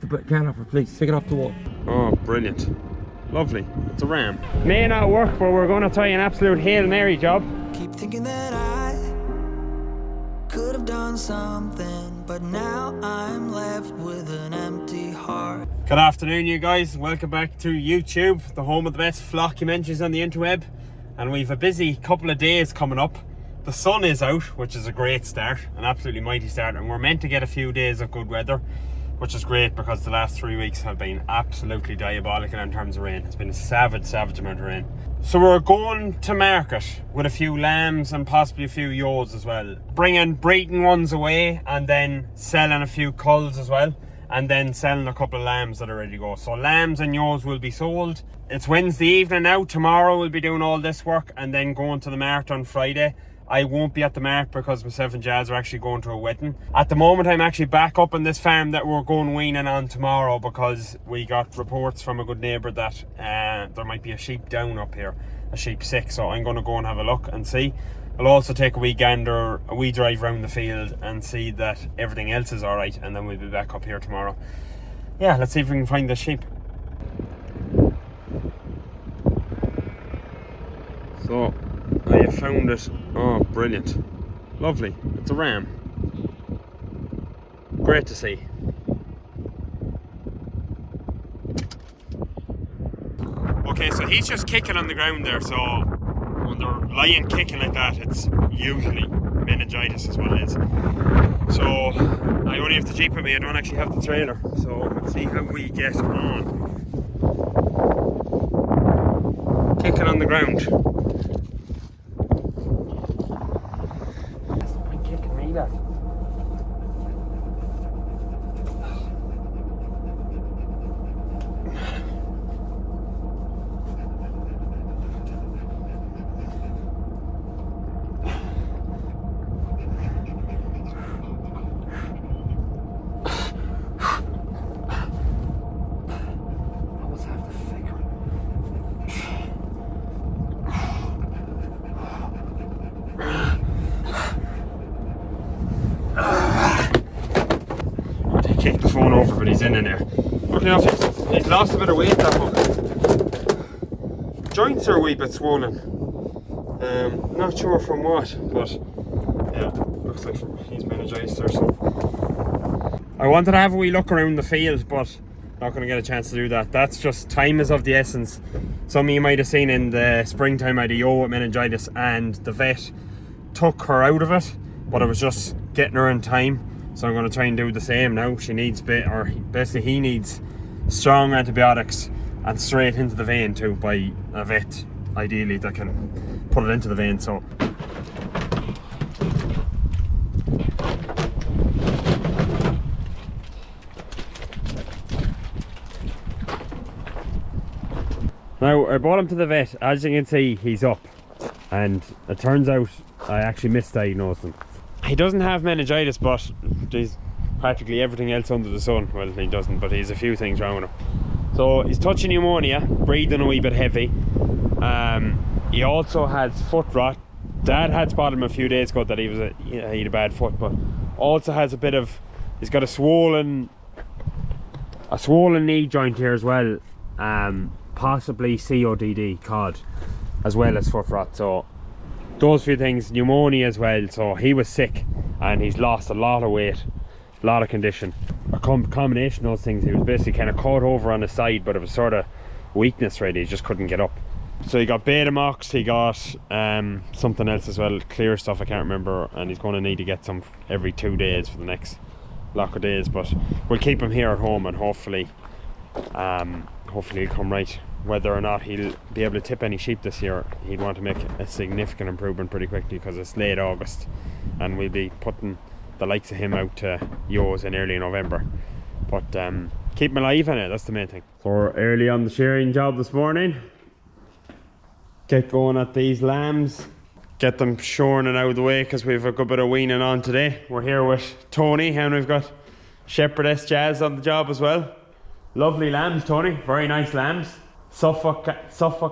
The can off her, please. Take it off the wall. Oh, brilliant. Lovely. It's a ram. May not work, but we're going to try an absolute Hail Mary job. Keep thinking that I could have done something, but now I'm left with an empty heart. Good afternoon, you guys. Welcome back to Ewetube, the home of the best flockumentaries on the interweb. And we've a busy couple of days coming up. The sun is out, which is a great start, an absolutely mighty start, and we're meant to get a few days of good weather, which is great because the last 3 weeks have been absolutely diabolical in terms of rain. It's been a savage amount of rain. So we're going to market with a few lambs and possibly a few ewes as well. Bringing breeding ones away and then selling a few culls as well. And then selling a couple of lambs that are ready to go. So lambs and ewes will be sold. It's Wednesday evening now. Tomorrow we'll be doing all this work and then going to the mart on Friday. I won't be at the mart because myself and Jazz are actually going to a wedding. At the moment, I'm actually back up on this farm that we're going weaning on tomorrow because we got reports from a good neighbour that there might be a sheep down up here, a sheep sick. So I'm going to go and have a look and see. I'll also take a wee gander, a wee drive around the field and see that everything else is alright, and then we'll be back up here tomorrow. Yeah, let's see if we can find the sheep. So, I have found it. Oh, brilliant. Lovely. It's a ram. Great to see. Okay, so he's just kicking on the ground there, so when they're lying kicking like that, it's usually meningitis is what it is. So I only have the Jeep with me, I don't actually have the trailer. So let's see how we get on. Kicking on the ground. Kicking me, lad. Kick the phone over, but he's in there. Looking enough, he's lost a bit of weight, that one. Joints are a wee bit swollen. Not sure from what, but yeah, looks like he's meningitis or something. I wanted to have a wee look around the field, but not going to get a chance to do that. That's just time is of the essence. Some of you might have seen in the springtime I had a ewe with meningitis, and the vet took her out of it, but it was just getting her in time. So I'm going to try and do the same now. She needs basically he needs strong antibiotics and straight into the vein too by a vet, ideally, that can put it into the vein. So now I brought him to the vet. As you can see, he's up, and it turns out I actually misdiagnosed him. He doesn't have meningitis, but there's practically everything else under the sun. Well, he doesn't, but he's a few things wrong with him. So he's touching pneumonia, breathing a wee bit heavy. He also has foot rot. Dad had spotted him a few days ago that he had a bad foot, but also has a bit of, he's got a swollen knee joint here as well. Possibly CODD, cod, as well as foot rot. So those few things, pneumonia as well. So he was sick and he's lost a lot of weight, a lot of condition. A combination of those things. He was basically kind of caught over on his side, but it was sort of weakness really, he just couldn't get up. So he got Betamax, he got something else as well, clear stuff I can't remember, and he's going to need to get some every 2 days for the next block of days. But we'll keep him here at home, and hopefully he'll come right. Whether or not he'll be able to tip any sheep this year, he'd want to make a significant improvement pretty quickly because it's late August and we'll be putting the likes of him out to ewes in early November. But keep him alive in it, that's the main thing. So we're early on the shearing job this morning. Get going at these lambs, get them shorn and out of the way because we have a good bit of weaning on today. We're here with Tony and we've got Shepherdess Jazz on the job as well. Lovely lambs, Tony, very nice lambs. Suffolk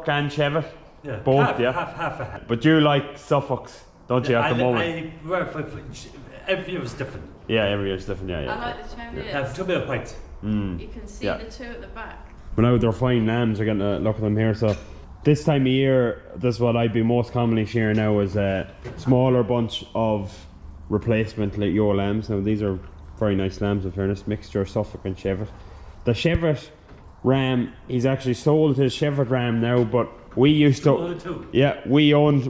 and Cheviot. Yeah, both, half. But you like Suffolks, don't you, at the moment? Every year is different. Yeah, every year is different, yeah. I like the Cheviot. Have 2 million pints. You can see the two at the back. But now they're fine lambs, we're getting a look at them here. So this time of year, this is what I'd be most commonly shearing now, is a smaller bunch of replacement like ewe lambs. Now these are very nice lambs in fairness, mixture of Suffolk and Cheviot. The Cheviot ram, he's actually sold his Cheviot ram now, but we used to, we owned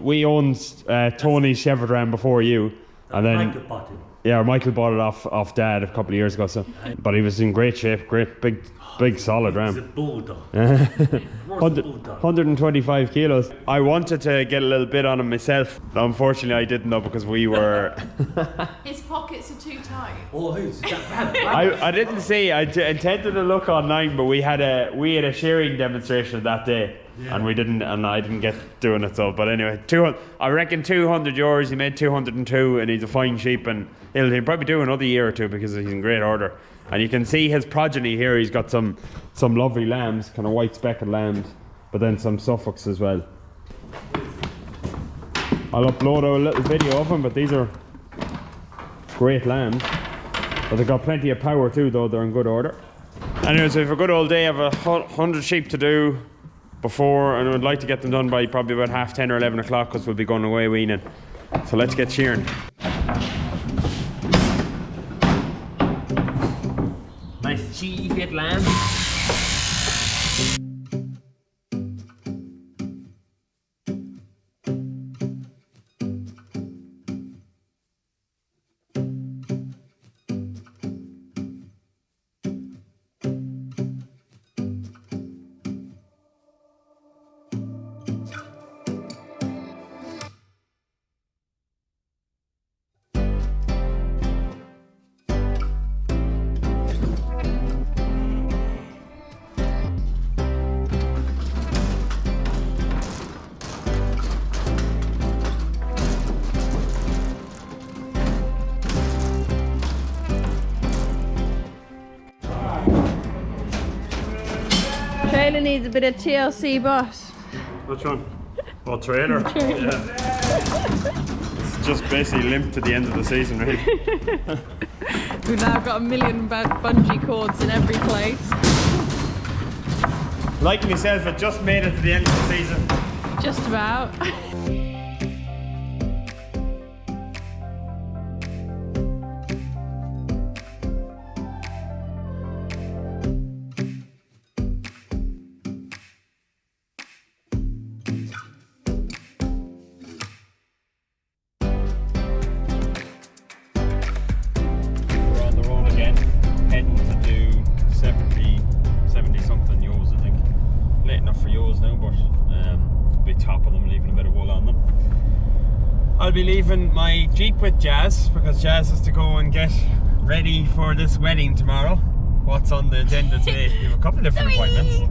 Tony's Cheviot ram before you, and then Michael bought it off Dad a couple of years ago. So, but he was in great shape, great big solid ram. He's a bulldog. 125 kilos. I wanted to get a little bit on him myself. Unfortunately, I didn't know because we were. His pockets are too tight. Oh, who's that? I didn't see. I intended to look online, but we had a shearing demonstration that day, and I didn't get doing it. So, but anyway, I reckon 200 euros. He made 202, and he's a fine sheep, and he'll probably do another year or two because he's in great order. And you can see his progeny here. He's got some lovely lambs, kind of white speckled lambs, but then some Suffolks as well. I'll upload a little video of them, but these are great lambs. But they've got plenty of power too, though they're in good order. Anyway, so we have a good old day. I have 100 sheep to do before, and I'd like to get them done by probably about 10:30 or 11 o'clock because we'll be going away weaning. So let's get shearing. Nice cheese lamb. Trailer needs a bit of TLC, boss. Which one? Oh, trailer. Yeah. It's just basically limp to the end of the season, really. We've now got a million bungee cords in every place. Like myself, it just made it to the end of the season. Just about. I'll be leaving my Jeep with Jazz because Jazz has to go and get ready for this wedding tomorrow. What's on the agenda today? You have a couple of different appointments.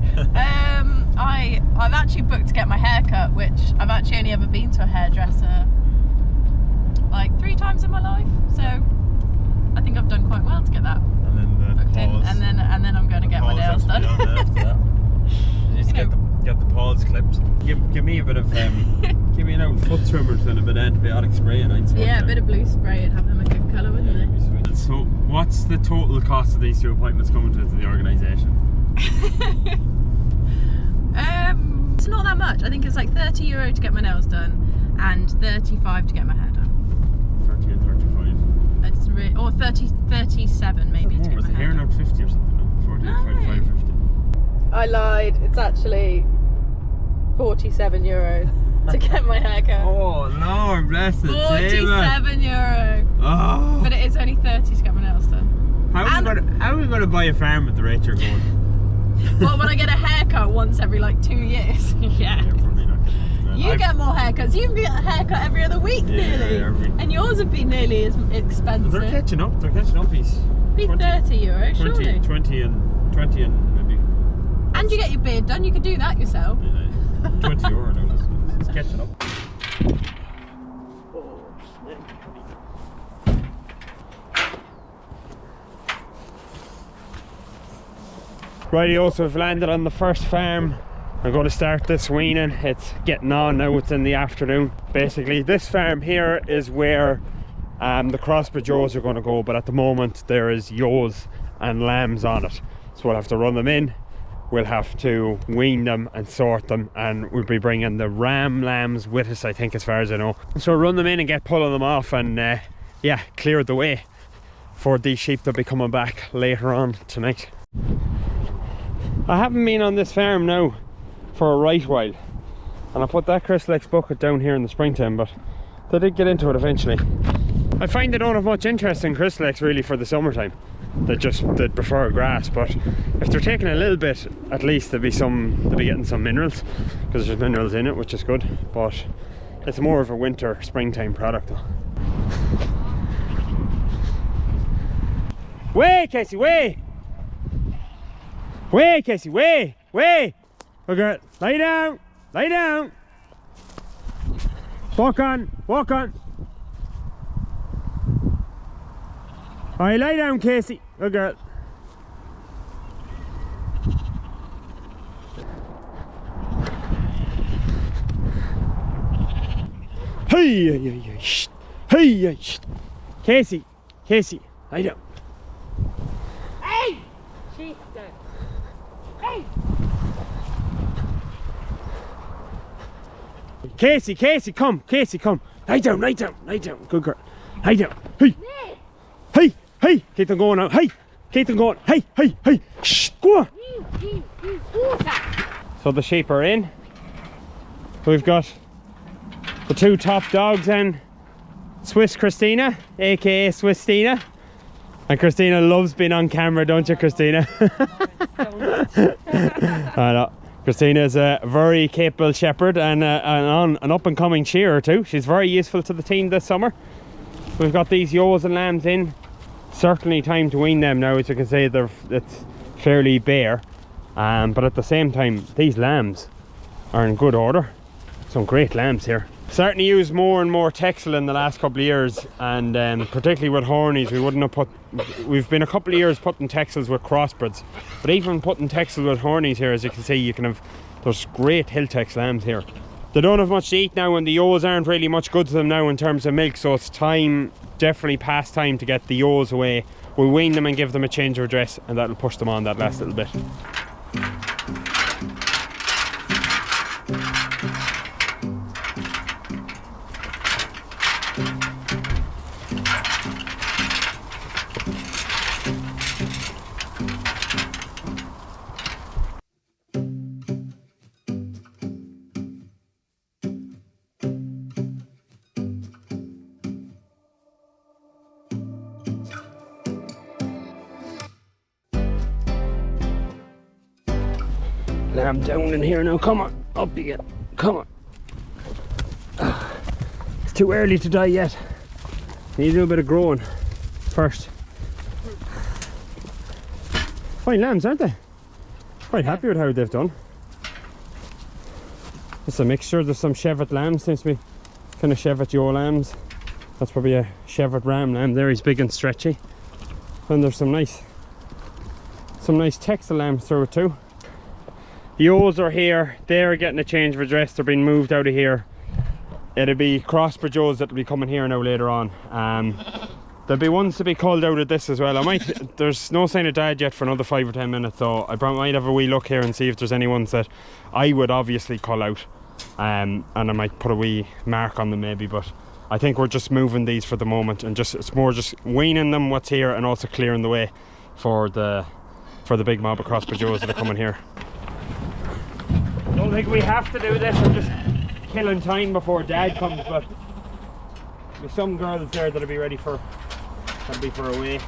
I've actually booked to get my hair cut, which I've actually only ever been to a hairdresser like 3 times in my life, so I think I've done quite well to get that and then booked in, and then I'm going to get my nails done. Get the paws clipped. Give me a bit of give me an old foot trimmer and a bit of antibiotic spray, and I'd a bit of blue spray and have them a good colour, wouldn't they? So what's the total cost of these 2 appointments coming to the organisation? It's not that much. I think it's like €30 to get my nails done and 35 to get my hair done. 30 and 35. It's really, or 37 maybe to get was my the hair hair done. not 50 or something? No, 40, No. 45, 50. I lied. It's actually €47 to get my hair cut. Oh Lord bless it. €47. Oh. But it is only 30 to get my nails done. How are we going to buy a farm at the rate you're going? Well, when I get a haircut once every like 2 years. Yeah. Probably not. You get more haircuts. You get a haircut every other week nearly. And yours would be nearly as expensive. They're catching up. He's be €30, surely. 20 and maybe. And you get your beard done. You could do that yourself. Yeah, €20 now. It's catching up. Rightio, so we've landed on the first farm. I'm going to start this weaning. It's getting on now, it's in the afternoon. Basically, this farm here is where the crossbred ewes are going to go, but at the moment there is ewes and lambs on it. So we'll have to run them in, we'll have to wean them and sort them, and we'll be bringing the ram lambs with us, I think, as far as I know. So run them in and get pulling them off, and yeah, clear the way for these sheep that'll be coming back later on tonight. I haven't been on this farm now for a right while, and I put that Crystal bucket down here in the springtime, but they did get into it eventually. I find they don't have much interest in Crystal really for the summertime. They'd prefer grass, but if they're taking a little bit, at least they'll be getting some minerals, because there's minerals in it, which is good. But it's more of a winter springtime product though. Way, Casey, way! Way, Casey, way! Way! Oh girl, lay down! Lay down! Walk on! Walk on! Alright, lay down, Casey. Good girl. Hey, hey, hey, shh. Hey, hey, shh. Casey, Casey, lay down. Hey! Jesus. Hey! Casey, Casey, come. Casey, come. Lay down, lay down, lay down. Good girl. Lay down. Hey. Hey, hey. Keep them going now. Hey. Keep them going. Hey, hey, hey. Shh, go on. So the sheep are in. We've got the two top dogs and Swiss Christina, aka Swiss Tina. And Christina loves being on camera, don't you, Christina? I know. Christina is a very capable shepherd and an up and coming shearer too. She's very useful to the team this summer. We've got these ewes and lambs in. Certainly time to wean them now. As you can see, it's fairly bare. But at the same time, these lambs are in good order. Some great lambs here. Starting to use more and more Texel in the last couple of years, and particularly with hornies. We've been a couple of years putting Texels with crossbreds, but even putting Texel with hornies here, as you can see, there's great Hill-Tex lambs here. They don't have much to eat now, and the ewes aren't really much good to them now in terms of milk, so it's time, definitely past time, to get the ewes away. We'll wean them and give them a change of dress, and that'll push them on that last little bit. Lamb down in here now, come on, up you get, come on. It's too early to die yet. Need to do a bit of growing first. Fine lambs, aren't they? Quite happy with how they've done. It's a mixture, there's some Cheviot lambs, seems to be kind of Cheviot ewe lambs. That's probably a Cheviot ram lamb there, he's big and stretchy. And there's some nice Texel lambs through it too. The ewes are here, they're getting a change of address, they're being moved out of here. It'll be crossbred ewes that'll be coming here now later on. There'll be ones to be culled out of this as well. There's no sign of dad yet for another 5 or 10 minutes, so I might have a wee look here and see if there's any ones that I would obviously cull out. And I might put a wee mark on them maybe, but I think we're just moving these for the moment, and it's more just weaning them what's here and also clearing the way for the big mob of crossbred ewes that are coming here. Don't think we have to do this, I'm just killing time before dad comes, but there's some girls there that'll be ready for a weigh.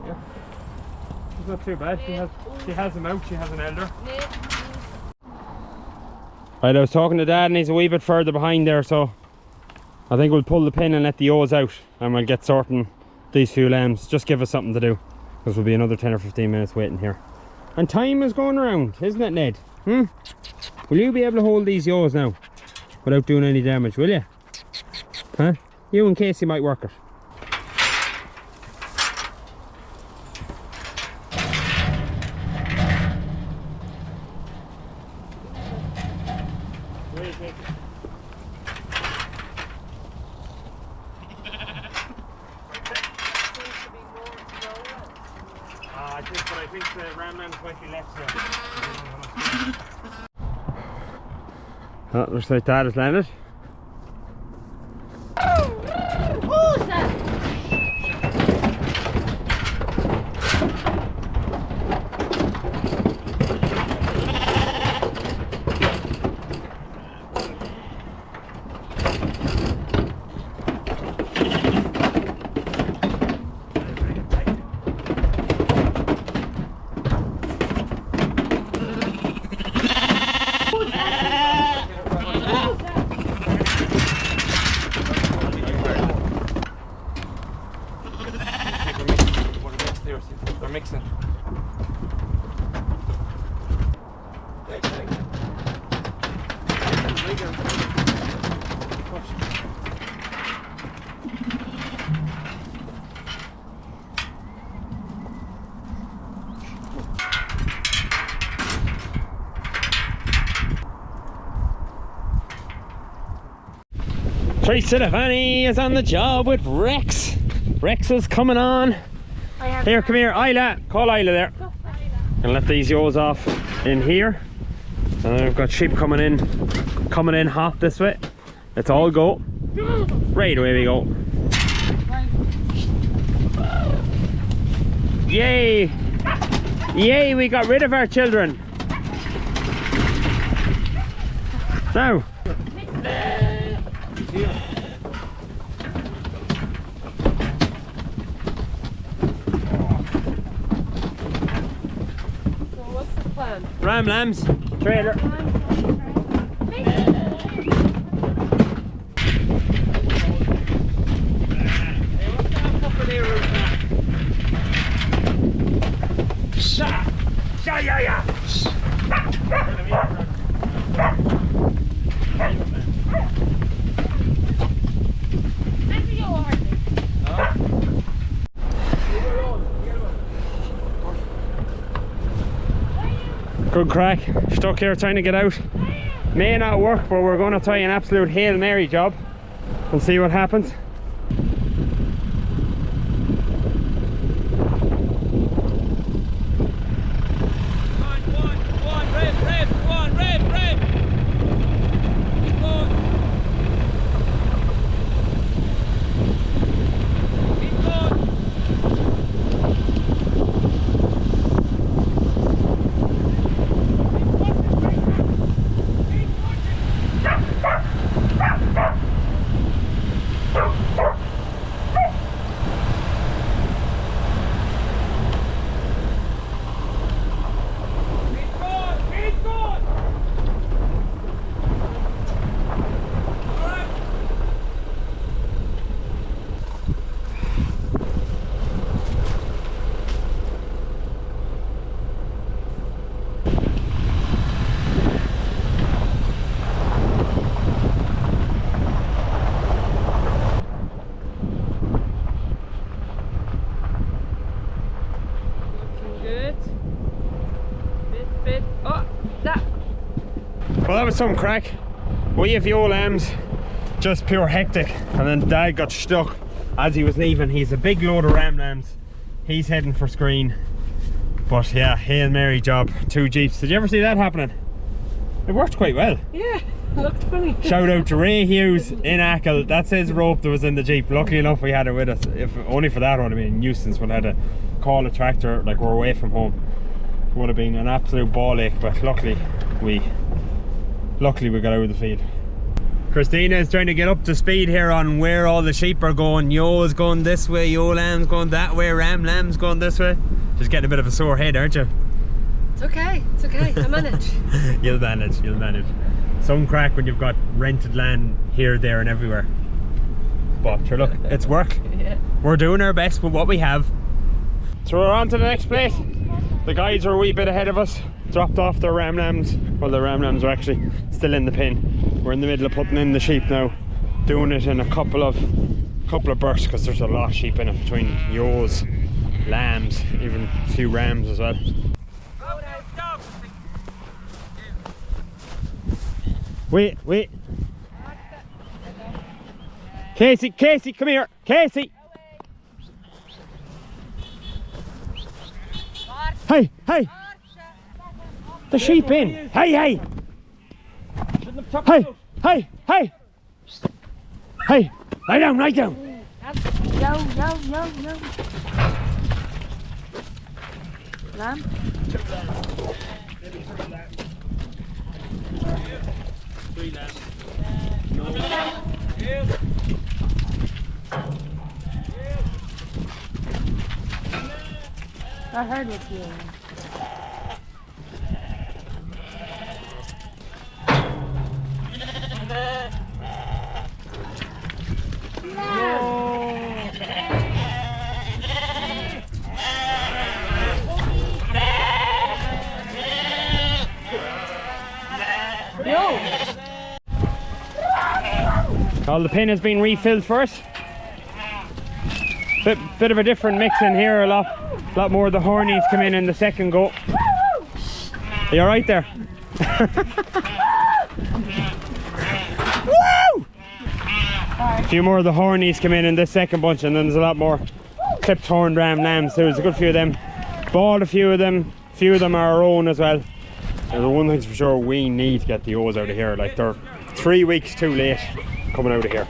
Yeah, it's not too bad. She has them out, she has an elder. Right, I was talking to dad and he's a wee bit further behind there, so I think we'll pull the pin and let the ewes out and we'll get sorting these few lambs. Just give us something to do, because we'll be another 10 or 15 minutes waiting here. And time is going around, isn't it, Ned? Will you be able to hold these ewes now without doing any damage, will you? Huh? You and Casey might work it. this, but I think the ram lambs might be left here. Oh, looks like Dad has landed. They're mixing. Tracy Silvani is on the job with Rex. Rex is coming on. Here, come here, Isla. Call Isla there. And let these yos off in here. And we've got sheep coming in hot this way. Let's all go. Right away we go. Yay! Yay, we got rid of our children. Now. Ram lambs, trailer. Good crack, stuck here trying to get out. May not work, but we're going to try an absolute Hail Mary job and see what happens. Well, that was some crack. We have your lambs, just pure hectic, and then Dad got stuck as he was leaving. He's a big load of ram lambs. He's heading for screen. But yeah, Hail Mary job, 2 jeeps. Did you ever see that happening? It worked quite well. Yeah, it looked funny. Shout out to Ray Hughes in Ackle. That's his rope that was in the jeep. Luckily enough we had it with us. If only for that would have been a nuisance. We'd had to call a tractor like we're away from home. It would have been an absolute ball ache, but luckily we got out of the field. Christina is trying to get up to speed here on where all the sheep are going. Yo is going this way, yo lamb's going that way, ram lamb's going this way. Just getting a bit of a sore head, aren't you? It's okay, I manage. You'll manage. Some crack when you've got rented land here, there and everywhere. But sure, look, it's work. Yeah. We're doing our best with what we have. So we're on to the next place. The guys are a wee bit ahead of us. Dropped off their ram lambs. Well, the ram lambs are actually still in the pen. We're in the middle of putting in the sheep now. Doing it in a couple of bursts because there's a lot of sheep in it, between ewes, lambs, even a few rams as well. Wait. Casey, come here. Casey. Hey, hey! The sheep in! Hey, hey! Hey, hey, hey! Hey, lie down, lie down! Yo. Lamb? I heard what you. All the pin has been refilled first. Bit of a different mix in here. A lot more of the hornies come in the second go. Are you alright there? Woo! A few more of the hornies come in this second bunch, and then there's a lot more clipped horned ram lambs. There's a good few of them. Bought a few of them. A few of them are our own as well. And the one thing's for sure, we need to get the ewes out of here. Like, they're 3 weeks too late coming out of here.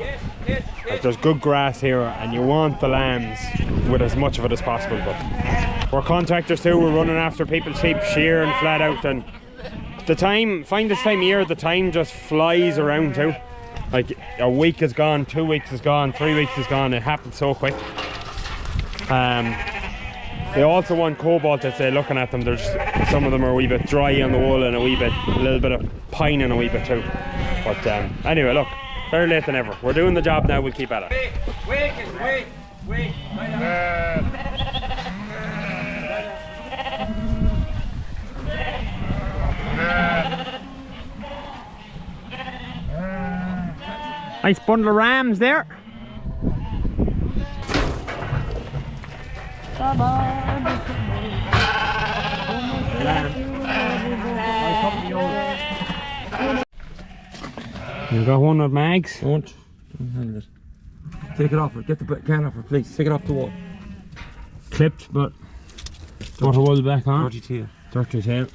Like, there's good grass here, and you want the lambs with as much of it as possible. But we're contractors too. We're running after people's sheep, shearing flat out, and the time, find this time of year, the time just flies around too. Like, a week is gone, 2 weeks is gone, 3 weeks is gone. It happens so quick. They also want cobalt. I'd say, looking at them, there's some of them are a wee bit dry on the wool and a little bit of pine and a wee bit too. But anyway, look, better late than ever. We're doing the job now. We'll keep at it. Wait. Nice bundle of rams there. You got one of Mags? Don't handle it. Take it off her. Get the can off her, please. Take it off the wall. Clipped, but got a wool back on. Dirty tail. Dirty tail.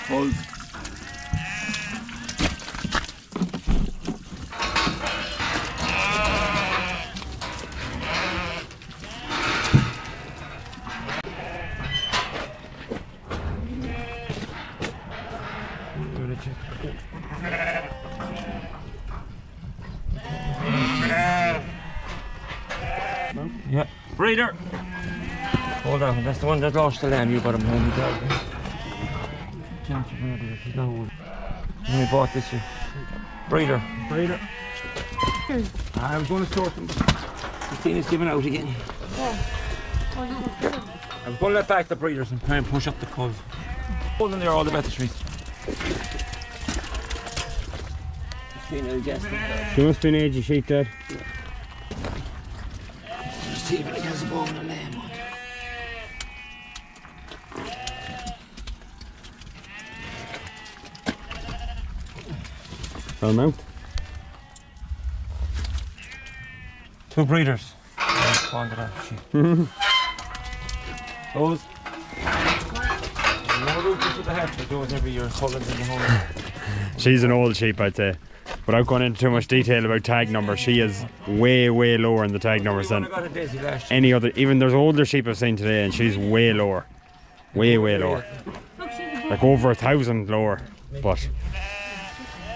Hold. Yeah. Breeder! Hold on, that's the one that lost the lamb. You got him home, you dog. He's not old. I bought this year. Breeder. I was going to sort them, but the thing is giving out again. I was going to let back the breeders and try and push up the culls. Hold them there all the better streets. She must be an agey sheep, Dad. See if it has a bone and a lamb on it. Well, mount. 2 breeders. Those. Those every year. She's an old sheep, I'd say. Without going into too much detail about tag numbers, she is way lower in the tag numbers than any other. Even there's older sheep I've seen today, and she's way lower. Way lower. Like over 1,000 lower. But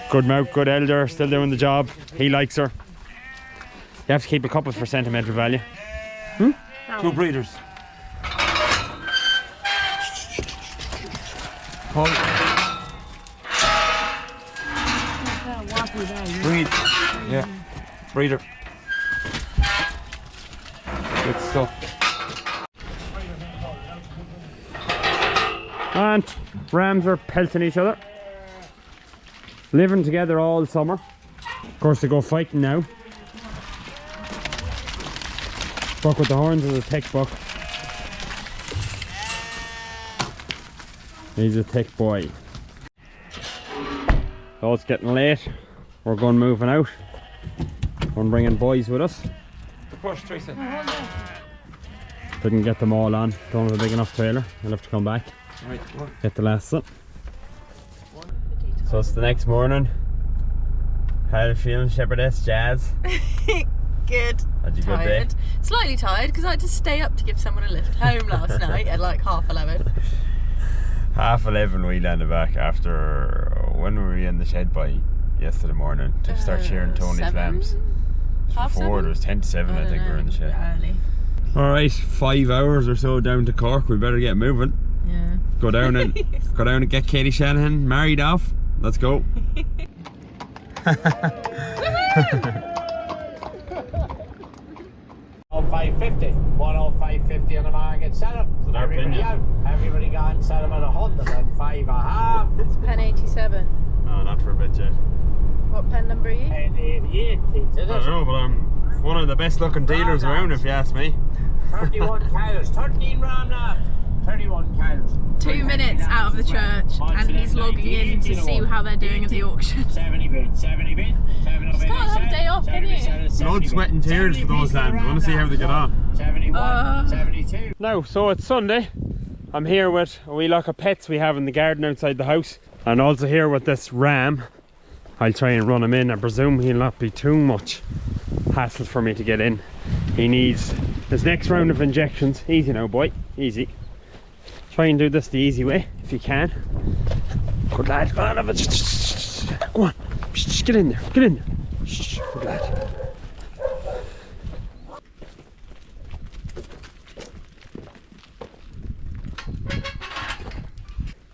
good mount, good elder, still doing the job. He likes her. You have to keep a couple for sentimental value. 2 breeders. Hold. Breed. Yeah. Breeder. Good stuff. And rams are pelting each other. Living together all summer. Of course, they go fighting now. Buck with the horns is a thick buck. He's a thick boy. Oh, it's getting late. we're going moving out. We're bringing boys with us. Push, Teresa. Didn't get them all on. Don't have a big enough trailer. I'll have to come back. Right, Get the last up. So it's the next morning. How are you feeling, Shepherdess Jazz? Good. Had you a good day? Tired. Slightly tired because I had to stay up to give someone a lift home last night at like 11:30. 11:30 we landed back after, when were we in the shed by yesterday morning to start shearing Tony's 7? lambs? Half Before 7? it was 10 to 7 I think we were in the shed. Early. Alright, 5 hours or so down to Cork, we better get moving. Yeah. Go down and get Katie Shanahan married off. Let's go. 105.50. 105.50 on the market. Set up. Everybody out. Everybody gone. Set them at 105.5. It's pen 87. No, not for a bit yet. What pen number are you? And 88, Peter. I don't know, but I'm one of the best looking dealers around if you ask me. 31 cows. 13 round up. 31 cows. 2 minutes out of the church and he's logging in to see how they're doing at the auction. 70 bid. 70 bid. 70 Just can't have a day off, can you? Blood, sweat and tears for those lambs. I want to see how they get on. 71, 72. Now, so it's Sunday. I'm here with a wee lot of pets we have in the garden outside the house. And also here with this ram. I'll try and run him in. I presume he'll not be too much hassle for me to get in. He needs his next round of injections. Easy now, boy. Easy. Try and do this the easy way, if you can. Good lad. Go on, come on. Get in there. Get in there. Good lad.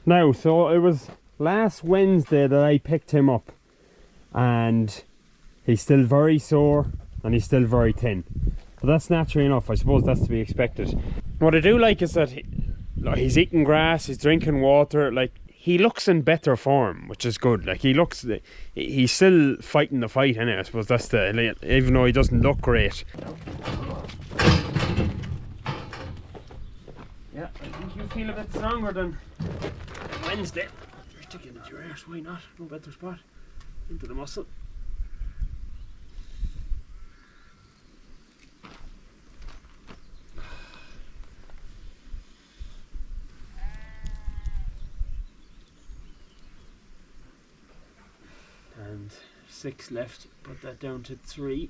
Now, so it was last Wednesday that I picked him up, and he's still very sore and he's still very thin. But that's natural enough. I suppose that's to be expected. What I do like is that he's eating grass, he's drinking water, like he looks in better form, which is good. Like he's still fighting the fight anyway. I suppose that's even though he doesn't look great. Yeah, I think you feel a bit stronger than Wednesday. You're sticking into your arse, why not? No better spot. Into the muscle. And 6 left, put that down to 3.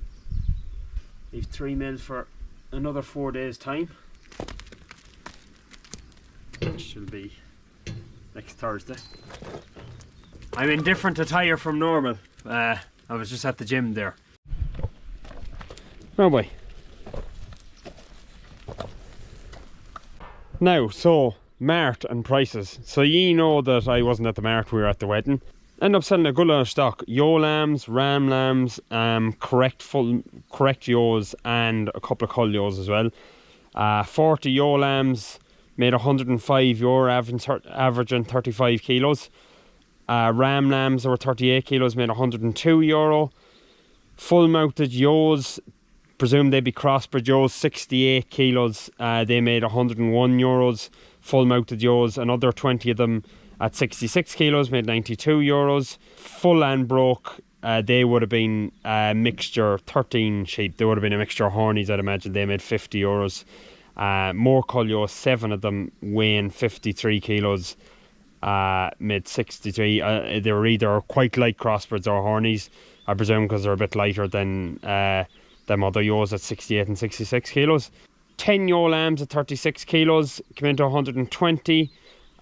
Leave 3 mil for another 4 days time, which will be next Thursday. I'm in different attire from normal. I was just at the gym there. Oh boy. Now, so mart and prices. So ye know that I wasn't at the mart, we were at the wedding. End up selling a good lot of stock. Ewe lambs, ram lambs, correct ewes and a couple of cull ewes as well. 40 ewe lambs made 105 euro, averaging 35 kilos. Ram lambs that were 38 kilos made 102 euro. Full mounted ewes, presume they'd be crossbred ewes, 68 kilos, they made 101 euros. Full mounted ewes, another 20 of them at 66 kilos made 92 euros. Full and broke, they would have been a mixture, 13 sheep, they would have been a mixture of hornies, I'd imagine. They made 50 euros. More cull ewes, 7 of them weighing 53 kilos, made 63. They were either quite light crossbreds or hornies, I presume, because they're a bit lighter than them other ewes at 68 and 66 kilos. 10 ewe lambs at 36 kilos came into 120.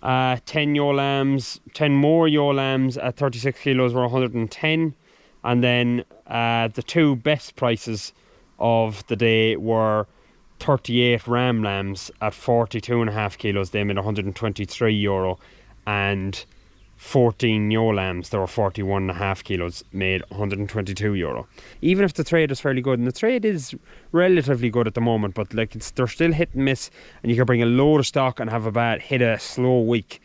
10 ewe lambs, 10 more ewe lambs at 36 kilos were 110. And then the 2 best prices of the day were 38 ram lambs at 42.5 kilos, they made 123 euro, and 14 ewe lambs that were 41.5 kilos made 122 euro. Even if the trade is fairly good, and the trade is relatively good at the moment, but like they're still hit and miss, and you can bring a load of stock and have hit a slow week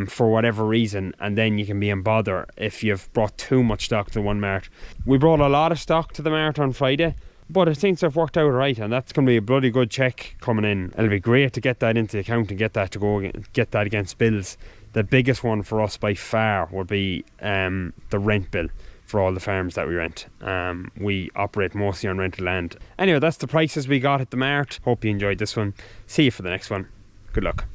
for whatever reason, and then you can be in bother if you've brought too much stock to one mart. We brought a lot of stock to the mart on Friday, but it seems to have worked out right, and that's going to be a bloody good check coming in. It'll be great to get that into the account and get that against bills. The biggest one for us by far would be the rent bill, for all the farms that we rent. We operate mostly on rental land. Anyway, that's the prices we got at the mart. Hope you enjoyed this one. See you for the next one. Good luck.